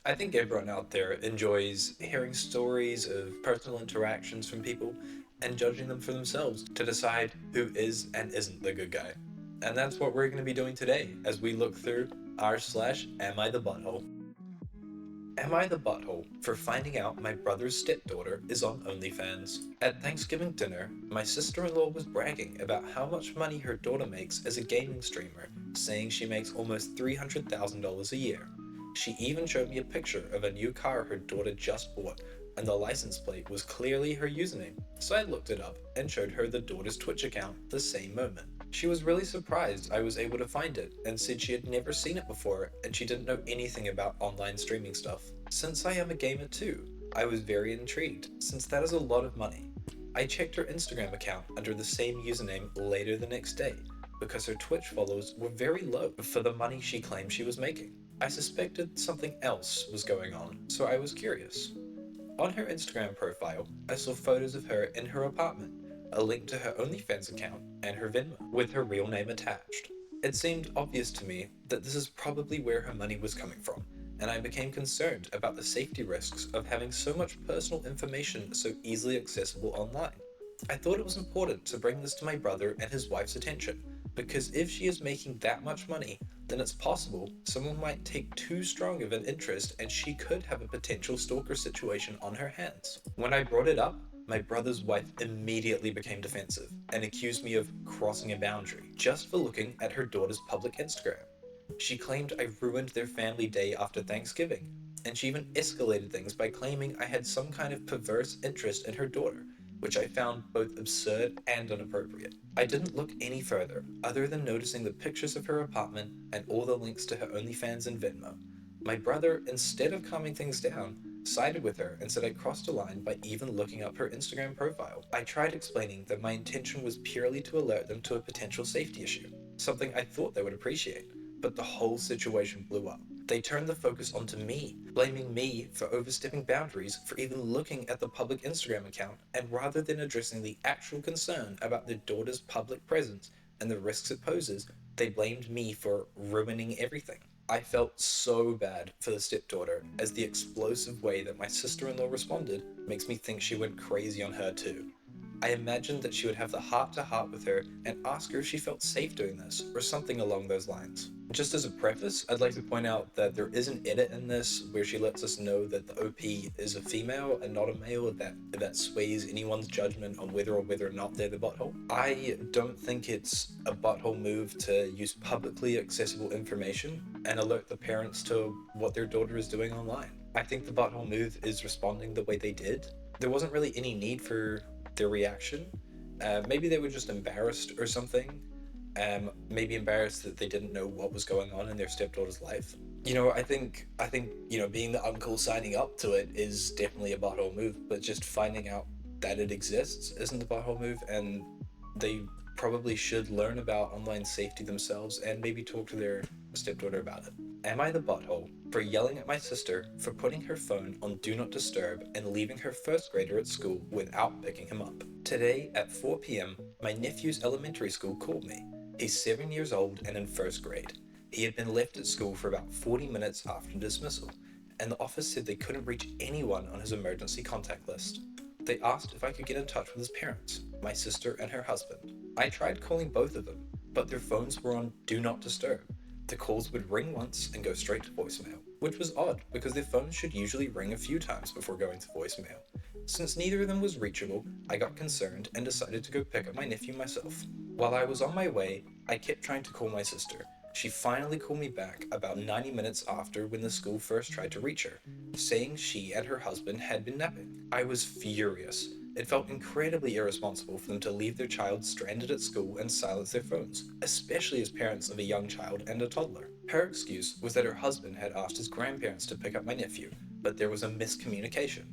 I think everyone out there enjoys hearing stories of personal interactions from people and judging them for themselves to decide who is and isn't the good guy. And that's what we're going to be doing today as we look through r/Am I the Butthole? Am I the butthole for finding out my brother's stepdaughter is on OnlyFans? At Thanksgiving dinner, my sister-in-law was bragging about how much money her daughter makes as a gaming streamer, saying she makes almost $300,000 a year. She even showed me a picture of a new car her daughter just bought, and the license plate was clearly her username, so I looked it up and showed her the daughter's Twitch account the same moment. She was really surprised I was able to find it and said she had never seen it before and she didn't know anything about online streaming stuff. Since I am a gamer too, I was very intrigued since that is a lot of money. I checked her Instagram account under the same username later the next day because her Twitch follows were very low for the money she claimed she was making. I suspected something else was going on, so I was curious. On her Instagram profile, I saw photos of her in her apartment, a link to her OnlyFans account, and her Venmo, with her real name attached. It seemed obvious to me that this is probably where her money was coming from, and I became concerned about the safety risks of having so much personal information so easily accessible online. I thought it was important to bring this to my brother and his wife's attention, because if she is making that much money, then it's possible someone might take too strong of an interest and she could have a potential stalker situation on her hands. When I brought it up, my brother's wife immediately became defensive and accused me of crossing a boundary just for looking at her daughter's public Instagram. She claimed I ruined their family day after Thanksgiving, and she even escalated things by claiming I had some kind of perverse interest in her daughter, which I found both absurd and inappropriate. I didn't look any further, other than noticing the pictures of her apartment and all the links to her OnlyFans and Venmo. My brother, instead of calming things down, sided with her and said I crossed a line by even looking up her Instagram profile. I tried explaining that my intention was purely to alert them to a potential safety issue, something I thought they would appreciate, but the whole situation blew up. They turned the focus onto me, blaming me for overstepping boundaries for even looking at the public Instagram account, and rather than addressing the actual concern about their daughter's public presence and the risks it poses, they blamed me for ruining everything. I felt so bad for the stepdaughter, as the explosive way that my sister-in-law responded makes me think she went crazy on her too. I imagined that she would have the heart-to-heart with her and ask her if she felt safe doing this, or something along those lines. Just as a preface, I'd like to point out that there is an edit in this where she lets us know that the OP is a female and not a male, if that sways anyone's judgment on whether or not they're the butthole. I don't think it's a butthole move to use publicly accessible information and alert the parents to what their daughter is doing online. I think the butthole move is responding the way they did. There wasn't really any need for their reaction. Maybe they were just embarrassed or something. Maybe embarrassed that they didn't know what was going on in their stepdaughter's life. I think being the uncle signing up to it is definitely a butthole move, but just finding out that it exists isn't a butthole move, and they probably should learn about online safety themselves and maybe talk to their stepdaughter about it. Am I the butthole for yelling at my sister for putting her phone on Do Not Disturb and leaving her first grader at school without picking him up? Today at 4 p.m., my nephew's elementary school called me. He's 7 years old and in first grade. He had been left at school for about 40 minutes after dismissal, and the office said they couldn't reach anyone on his emergency contact list. They asked if I could get in touch with his parents, my sister and her husband. I tried calling both of them, but their phones were on Do Not Disturb. The calls would ring once and go straight to voicemail, which was odd because their phones should usually ring a few times before going to voicemail. Since neither of them was reachable, I got concerned and decided to go pick up my nephew myself. While I was on my way, I kept trying to call my sister. She finally called me back about 90 minutes after when the school first tried to reach her, saying she and her husband had been napping. I was furious. It felt incredibly irresponsible for them to leave their child stranded at school and silence their phones, especially as parents of a young child and a toddler. Her excuse was that her husband had asked his grandparents to pick up my nephew, but there was a miscommunication.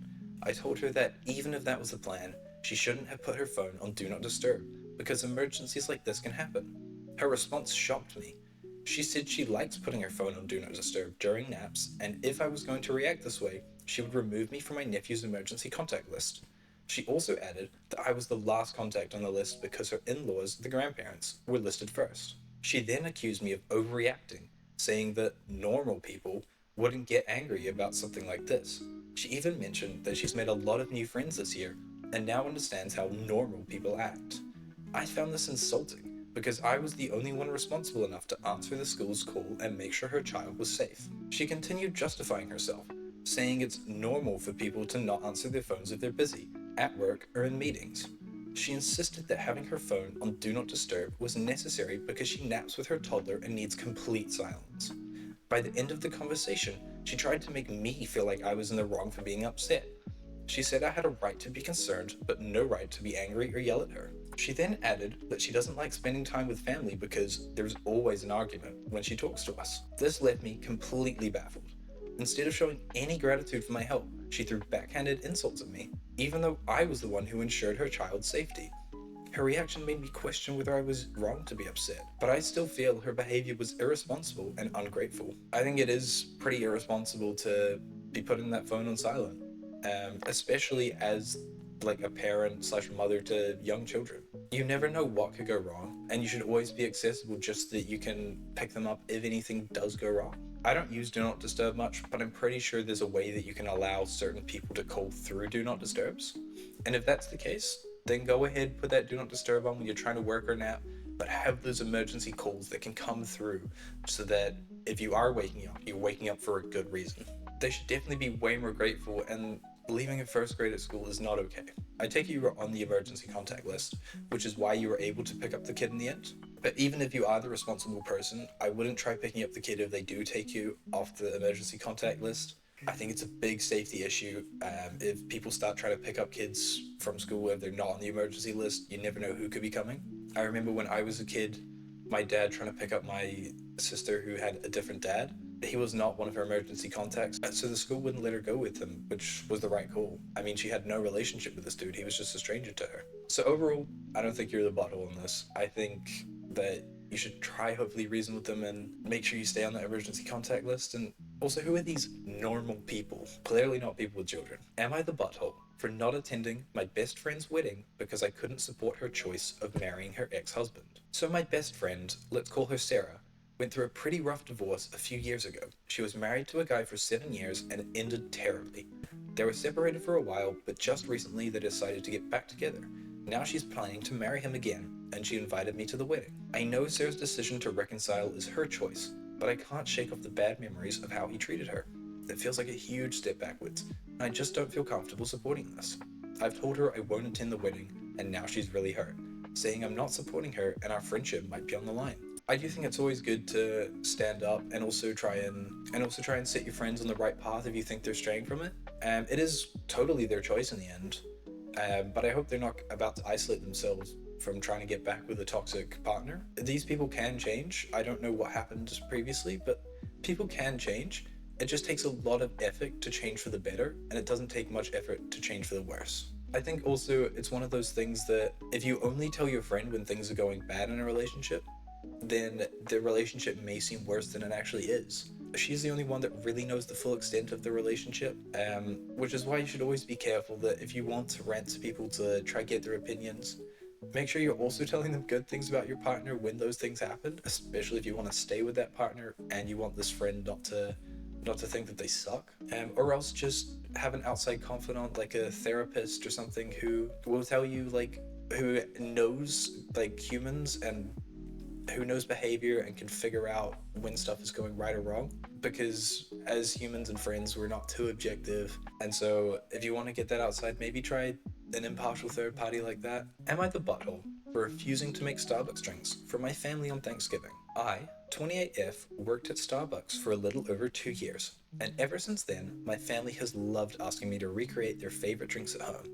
I told her that even if that was the plan, she shouldn't have put her phone on Do Not Disturb, because emergencies like this can happen. Her response shocked me. She said she likes putting her phone on Do Not Disturb during naps, and if I was going to react this way, she would remove me from my nephew's emergency contact list. She also added that I was the last contact on the list because her in-laws, the grandparents, were listed first. She then accused me of overreacting, saying that normal people wouldn't get angry about something like this. She even mentioned that she's made a lot of new friends this year and now understands how normal people act. I found this insulting because I was the only one responsible enough to answer the school's call and make sure her child was safe. She continued justifying herself, saying it's normal for people to not answer their phones if they're busy, at work, or in meetings. She insisted that having her phone on Do Not Disturb was necessary because she naps with her toddler and needs complete silence. By the end of the conversation, she tried to make me feel like I was in the wrong for being upset. She said I had a right to be concerned, but no right to be angry or yell at her. She then added that she doesn't like spending time with family because there's always an argument when she talks to us. This left me completely baffled. Instead of showing any gratitude for my help, she threw backhanded insults at me, even though I was the one who ensured her child's safety. Her reaction made me question whether I was wrong to be upset, but I still feel her behavior was irresponsible and ungrateful. I think it is pretty irresponsible to be putting that phone on silent, especially as like a parent slash mother to young children. You never know what could go wrong, and you should always be accessible just so that you can pick them up if anything does go wrong. I don't use Do Not Disturb much, but I'm pretty sure there's a way that you can allow certain people to call through Do Not Disturbs. And if that's the case, then go ahead, put that Do Not Disturb on when you're trying to work or nap, but have those emergency calls that can come through so that if you are waking up, you're waking up for a good reason. They should definitely be way more grateful, and leaving in first grade at school is not okay. I take it you were on the emergency contact list, which is why you were able to pick up the kid in the end. But even if you are the responsible person, I wouldn't try picking up the kid if they do take you off the emergency contact list. I think it's a big safety issue. If people start trying to pick up kids from school if they're not on the emergency list, you never know who could be coming. I remember when I was a kid, my dad trying to pick up my sister who had a different dad. He was not one of her emergency contacts, so the school wouldn't let her go with him, which was the right call. I mean, she had no relationship with this dude, he was just a stranger to her. So overall, I don't think you're the butthole in this. I think that you should try hopefully reason with them and make sure you stay on that emergency contact list. And also, who are these normal people? Clearly not people with children. Am I the butthole for not attending my best friend's wedding because I couldn't support her choice of marrying her ex-husband? So my best friend, let's call her Sarah, went through a pretty rough divorce a few years ago. She was married to a guy for 7 years and it ended terribly. They were separated for a while, but just recently they decided to get back together. Now she's planning to marry him again, and she invited me to the wedding. I know Sarah's decision to reconcile is her choice, but I can't shake off the bad memories of how he treated her. It feels like a huge step backwards, and I just don't feel comfortable supporting this. I've told her I won't attend the wedding, and now she's really hurt, saying I'm not supporting her and our friendship might be on the line. I do think it's always good to stand up and also try and set your friends on the right path if you think they're straying from it. It is totally their choice in the end, but I hope they're not about to isolate themselves from trying to get back with a toxic partner. These people can change. I don't know what happened previously, but people can change. It just takes a lot of effort to change for the better, and it doesn't take much effort to change for the worse. I think also it's one of those things that if you only tell your friend when things are going bad in a relationship, then the relationship may seem worse than it actually is. She's the only one that really knows the full extent of the relationship, which is why you should always be careful that if you want to rant to people to try get their opinions, make sure you're also telling them good things about your partner when those things happen, especially if you want to stay with that partner and you want this friend not to think that they suck, or else just have an outside confidant like a therapist or something who will tell you, like, who knows like humans and who knows behavior and can figure out when stuff is going right or wrong, because as humans and friends we're not too objective, and so if you want to get that outside, maybe try an impartial third party like that. Am I the butthole for refusing to make Starbucks drinks for my family on Thanksgiving? I, 28F, worked at Starbucks for a little over 2 years, and ever since then my family has loved asking me to recreate their favorite drinks at home.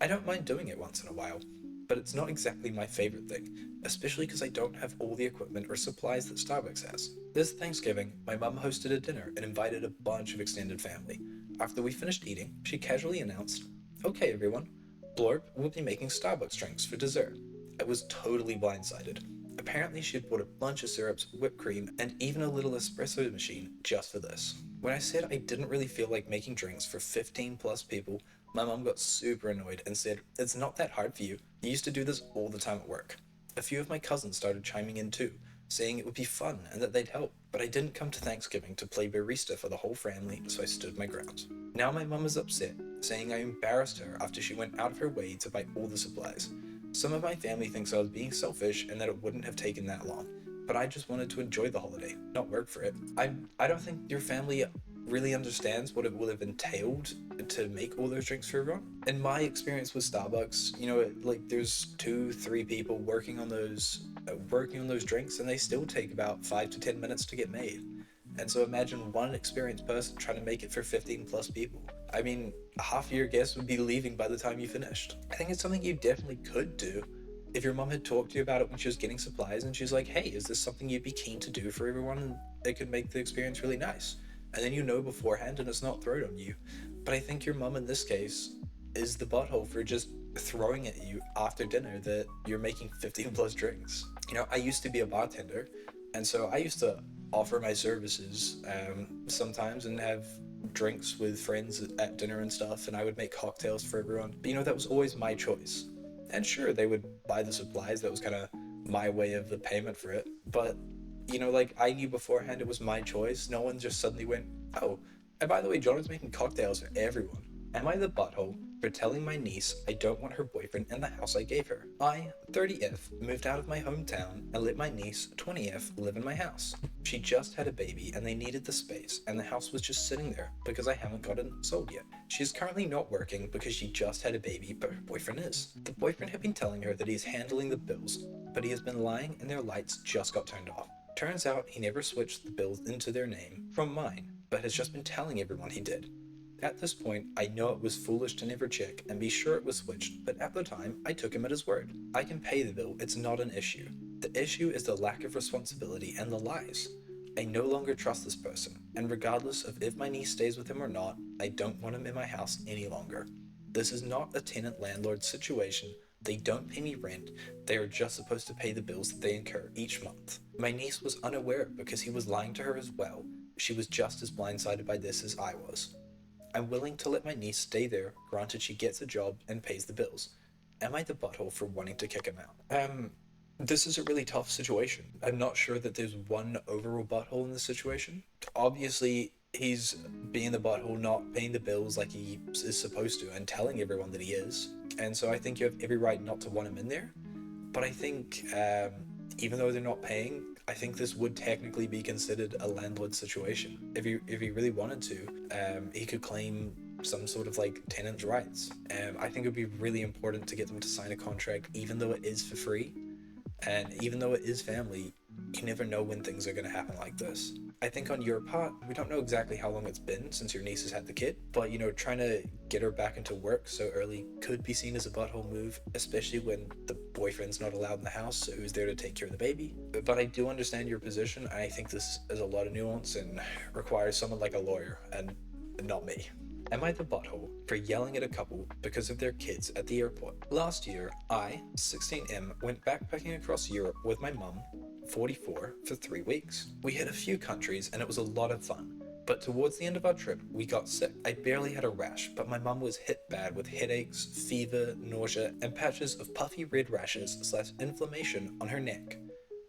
I don't mind doing it once in a while, but it's not exactly my favorite thing, especially because I don't have all the equipment or supplies that Starbucks has. This Thanksgiving, my mum hosted a dinner and invited a bunch of extended family. After we finished eating, she casually announced, "Okay everyone, Blorb will be making Starbucks drinks for dessert." I was totally blindsided. Apparently she had bought a bunch of syrups, whipped cream, and even a little espresso machine just for this. When I said I didn't really feel like making drinks for 15 plus people, my mum got super annoyed and said, "It's not that hard for you. You used to do this all the time at work." A few of my cousins started chiming in too, saying it would be fun and that they'd help. But I didn't come to Thanksgiving to play barista for the whole family, so I stood my ground. Now my mum is upset, saying I embarrassed her after she went out of her way to buy all the supplies. Some of my family thinks I was being selfish and that it wouldn't have taken that long, but I just wanted to enjoy the holiday, not work for it. I don't think your family really understands what it would have entailed to make all those drinks for everyone. In my experience with Starbucks, like there's 2-3 people working on those drinks, and they still take about 5 to 10 minutes to get made. And so imagine one experienced person trying to make it for 15 plus people. I mean, half of your guests would be leaving by the time you finished. I think it's something you definitely could do. If your mom had talked to you about it when she was getting supplies and she's like, hey, is this something you'd be keen to do for everyone, and it could make the experience really nice? And then beforehand and it's not thrown on you. But I think your mom in this case is the butthole for just throwing at you after dinner that you're making 15 plus drinks. I used to be a bartender, and so I used to offer my services sometimes and have drinks with friends at dinner and stuff, and I would make cocktails for everyone. But that was always my choice. And sure, they would buy the supplies. That was kind of my way of the payment for it. But like I knew beforehand it was my choice. No one just suddenly went, oh, and by the way, Jonathan's making cocktails for everyone. Am I the butthole for telling my niece I don't want her boyfriend in the house I gave her? I, 30F, moved out of my hometown and let my niece, 20F, live in my house. She just had a baby and they needed the space, and the house was just sitting there because I haven't gotten sold yet. She's currently not working because she just had a baby, but her boyfriend is. The boyfriend had been telling her that he's handling the bills, but he has been lying and their lights just got turned off. Turns out he never switched the bills into their name from mine, but has just been telling everyone he did. At this point, I know it was foolish to never check and be sure it was switched, but at the time, I took him at his word. I can pay the bill, it's not an issue. The issue is the lack of responsibility and the lies. I no longer trust this person, and regardless of if my niece stays with him or not, I don't want him in my house any longer. This is not a tenant-landlord situation. They don't pay me rent, they are just supposed to pay the bills that they incur each month. My niece was unaware because he was lying to her as well. She was just as blindsided by this as I was. I'm willing to let my niece stay there, granted she gets a job and pays the bills. Am I the butthole for wanting to kick him out? This is a really tough situation. I'm not sure that there's one overall butthole in this situation. Obviously, he's being the butthole, not paying the bills like he is supposed to, and telling everyone that he is. And so I think you have every right not to want him in there. But I think, even though they're not paying, I think this would technically be considered a landlord situation. If he really wanted to, he could claim some sort of like tenant's rights. I think it would be really important to get them to sign a contract, even though it is for free. And even though it is family, you never know when things are going to happen like this. I think on your part, we don't know exactly how long it's been since your niece has had the kid, but trying to get her back into work so early could be seen as a butthole move, especially when the boyfriend's not allowed in the house, so who's there to take care of the baby? But I do understand your position, and I think this is a lot of nuance and requires someone like a lawyer, and not me. Am I the butthole for yelling at a couple because of their kids at the airport? Last year, I, 16M, went backpacking across Europe with my mum, 44, for 3 weeks. We hit a few countries and it was a lot of fun. But towards the end of our trip, we got sick. I barely had a rash, but my mum was hit bad with headaches, fever, nausea, and patches of puffy red rashes / inflammation on her neck.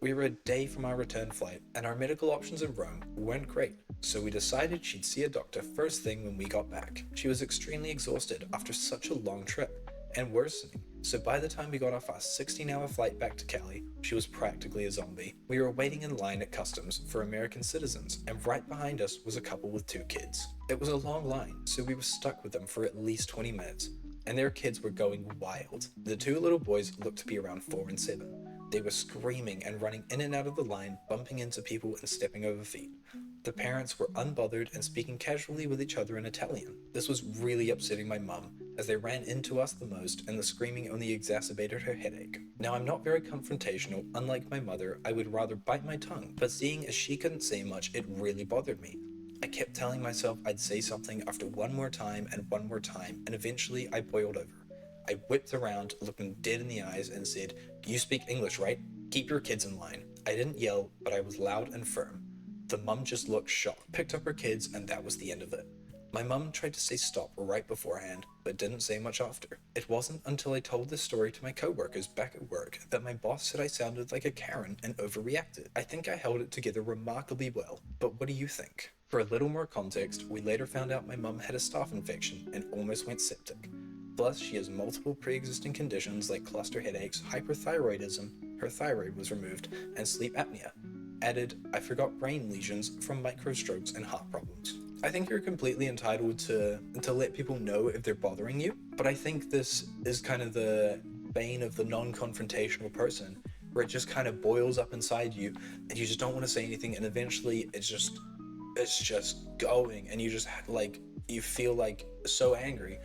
We were a day from our return flight, and our medical options in Rome weren't great, so we decided she'd see a doctor first thing when we got back. She was extremely exhausted after such a long trip, and worsening, so by the time we got off our 16-hour flight back to Cali, she was practically a zombie. We were waiting in line at customs for American citizens, and right behind us was a couple with 2 kids. It was a long line, so we were stuck with them for at least 20 minutes, and their kids were going wild. The 2 little boys looked to be around 4 and 7. They were screaming and running in and out of the line, bumping into people and stepping over feet. The parents were unbothered and speaking casually with each other in Italian. This was really upsetting my mum, as they ran into us the most and the screaming only exacerbated her headache. Now, I'm not very confrontational. Unlike my mother, I would rather bite my tongue, but seeing as she couldn't say much, it really bothered me. I kept telling myself I'd say something after one more time, and eventually I boiled over. I whipped around, looked him dead in the eyes, and said, "You speak English, right? Keep your kids in line." I didn't yell, but I was loud and firm. The mum just looked shocked, picked up her kids, and that was the end of it. My mum tried to say stop right beforehand, but didn't say much after. It wasn't until I told this story to my coworkers back at work that my boss said I sounded like a Karen and overreacted. I think I held it together remarkably well, but what do you think? For a little more context, we later found out my mum had a staph infection and almost went septic. Plus, she has multiple pre-existing conditions like cluster headaches, hyperthyroidism, her thyroid was removed, and sleep apnea. Added, I forgot brain lesions from microstrokes and heart problems. I think you're completely entitled to let people know if they're bothering you, but I think this is kind of the bane of the non-confrontational person, where it just kind of boils up inside you, and you just don't want to say anything, and eventually it's just going, and you just like you feel like so angry,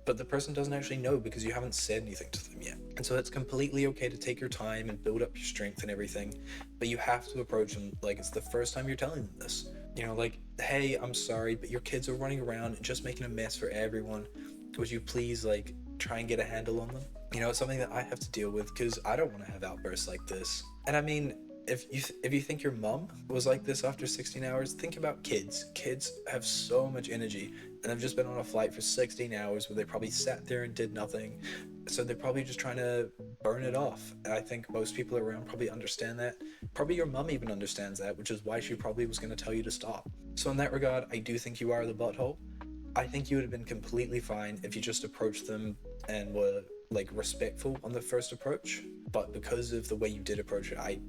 but the person doesn't actually know because you haven't said anything to them yet. And so it's completely okay to take your time and build up your strength and everything, but you have to approach them like it's the first time you're telling them this. You know, like, hey, I'm sorry, but your kids are running around and just making a mess for everyone. Would you please, like, try and get a handle on them? You know, it's something that I have to deal with because I don't want to have outbursts like this. And I mean, if you think your mom was like this after 16 hours, think about kids. Kids have so much energy, and they've just been on a flight for 16 hours where they probably sat there and did nothing. So they're probably just trying to burn it off. And I think most people around probably understand that. Probably your mom even understands that, which is why she probably was going to tell you to stop. So in that regard, I do think you are the butthole. I think you would have been completely fine if you just approached them and were like respectful on the first approach. But because of the way you did approach it, I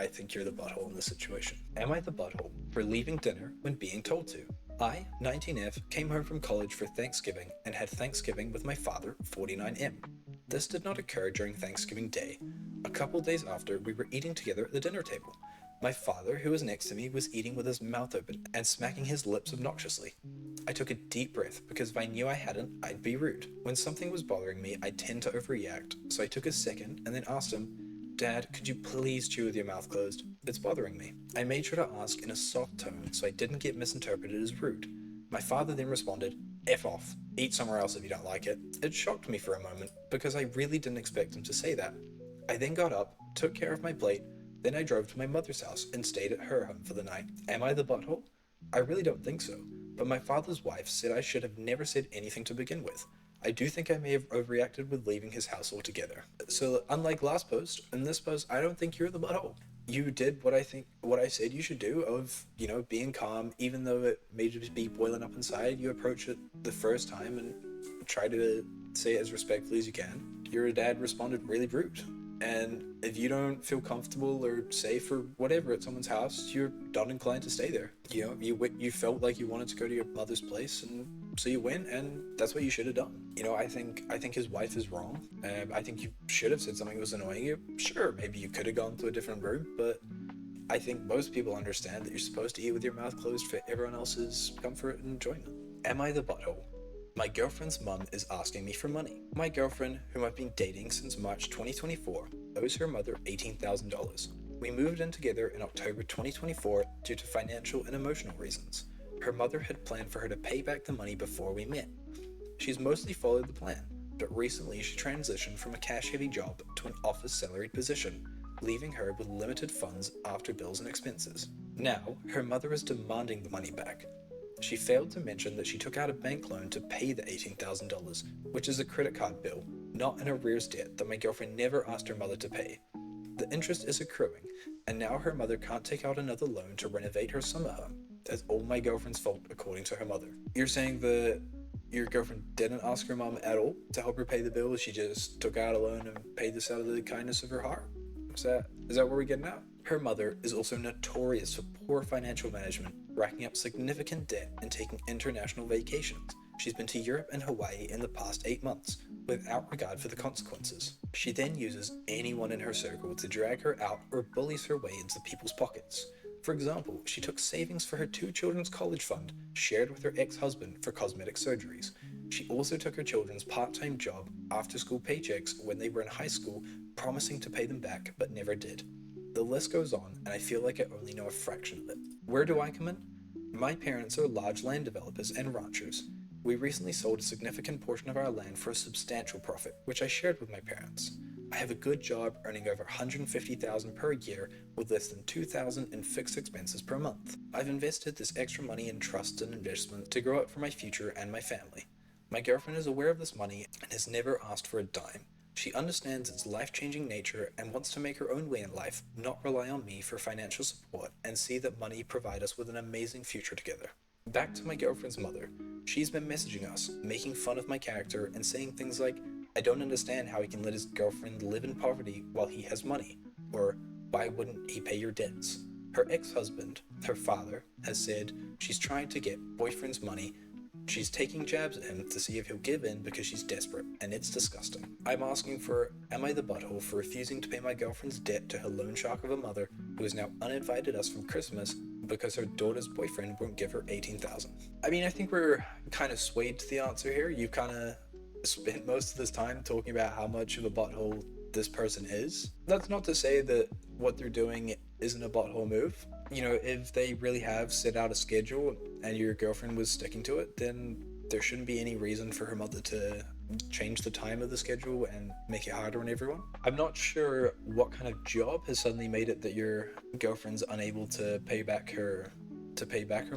think you're the butthole in this situation. Am I the butthole for leaving dinner when being told to? I, 19F, came home from college for Thanksgiving and had Thanksgiving with my father, 49M. This did not occur during Thanksgiving Day. A couple days after, we were eating together at the dinner table. My father, who was next to me, was eating with his mouth open and smacking his lips obnoxiously. I took a deep breath because if I knew I hadn't, I'd be rude. When something was bothering me, I tend to overreact, so I took a second and then asked him, Dad, could you please chew with your mouth closed? It's bothering me. I made sure to ask in a soft tone so I didn't get misinterpreted as rude. My father then responded, F off. Eat somewhere else if you don't like it. It shocked me for a moment because I really didn't expect him to say that. I then got up, took care of my plate, then I drove to my mother's house and stayed at her home for the night. Am I the butthole? I really don't think so, but my father's wife said I should have never said anything to begin with. I do think I may have overreacted with leaving his house altogether. So unlike last post, in this post, I don't think you're the butthole. You did what I said you should do of, you know, being calm, even though it may just be boiling up inside. You approach it the first time and try to say it as respectfully as you can. Your dad responded really rude. And if you don't feel comfortable or safe or whatever at someone's house, you're not inclined to stay there. You know, you felt like you wanted to go to your mother's place, and so you went, and that's what you should have done. You know, I think his wife is wrong. I think you should have said something that was annoying you. Sure, maybe you could have gone to a different room, but I think most people understand that you're supposed to eat with your mouth closed for everyone else's comfort and enjoyment. Am I the butthole? My girlfriend's mum is asking me for money. My girlfriend, whom I've been dating since March 2024, owes her mother $18,000. We moved in together in October 2024 due to financial and emotional reasons. Her mother had planned for her to pay back the money before we met. She's mostly followed the plan, but recently she transitioned from a cash-heavy job to an office salaried position, leaving her with limited funds after bills and expenses. Now, her mother is demanding the money back. She failed to mention that she took out a bank loan to pay the $18,000, which is a credit card bill, not an arrears debt that my girlfriend never asked her mother to pay. The interest is accruing, and now her mother can't take out another loan to renovate her summer home. That's all my girlfriend's fault, according to her mother. You're saying that your girlfriend didn't ask her mom at all to help her pay the bill? She just took out a loan and paid this out of the kindness of her heart? Is that where we're getting at? Her mother is also notorious for poor financial management, racking up significant debt and taking international vacations. She's been to Europe and Hawaii in the past 8 months, without regard for the consequences. She then uses anyone in her circle to drag her out or bullies her way into people's pockets. For example, she took savings for her 2 children's college fund, shared with her ex-husband for cosmetic surgeries. She also took her children's part-time job, after-school paychecks when they were in high school, promising to pay them back, but never did. The list goes on, and I feel like I only know a fraction of it. Where do I come in? My parents are large land developers and ranchers. We recently sold a significant portion of our land for a substantial profit, which I shared with my parents. I have a good job earning over $150,000 per year with less than $2,000 in fixed expenses per month. I've invested this extra money in trusts and investments to grow it for my future and my family. My girlfriend is aware of this money and has never asked for a dime. She understands its life-changing nature and wants to make her own way in life, not rely on me for financial support, and see that money provide us with an amazing future together. Back to my girlfriend's mother. She's been messaging us, making fun of my character and saying things like, I don't understand how he can let his girlfriend live in poverty while he has money, or why wouldn't he pay your debts? Her ex-husband, her father, has said she's trying to get boyfriend's money. She's taking jabs at him to see if he'll give in because she's desperate, and it's disgusting. I'm asking for, am I the butthole for refusing to pay my girlfriend's debt to her loan shark of a mother who has now uninvited us from Christmas because her daughter's boyfriend won't give her $18,000? I mean, I think we're kind of swayed to the answer here. You've kind of spent most of this time talking about how much of a butthole this person is. That's not to say that what they're doing isn't a butthole move. You know, if they really have set out a schedule and your girlfriend was sticking to it, then there shouldn't be any reason for her mother to change the time of the schedule and make it harder on everyone. I'm not sure what kind of job has suddenly made it that your girlfriend's unable to pay back her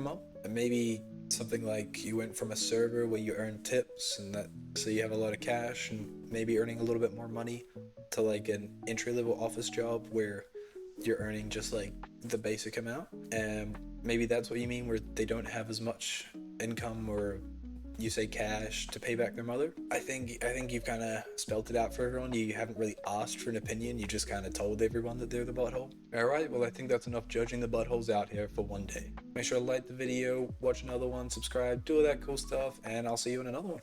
mom. Maybe something like you went from a server where you earn tips and that, so you have a lot of cash and maybe earning a little bit more money, to like an entry-level office job where you're earning just like the basic amount, and maybe that's what you mean, where they don't have as much income, or you say cash, to pay back their mother. I think you've kind of spelled it out for everyone. You haven't really asked for an opinion, you just kind of told everyone that they're the butthole. Alright, well I think that's enough judging the buttholes out here for one day. Make sure to like the video, watch another one, subscribe, do all that cool stuff, and I'll see you in another one.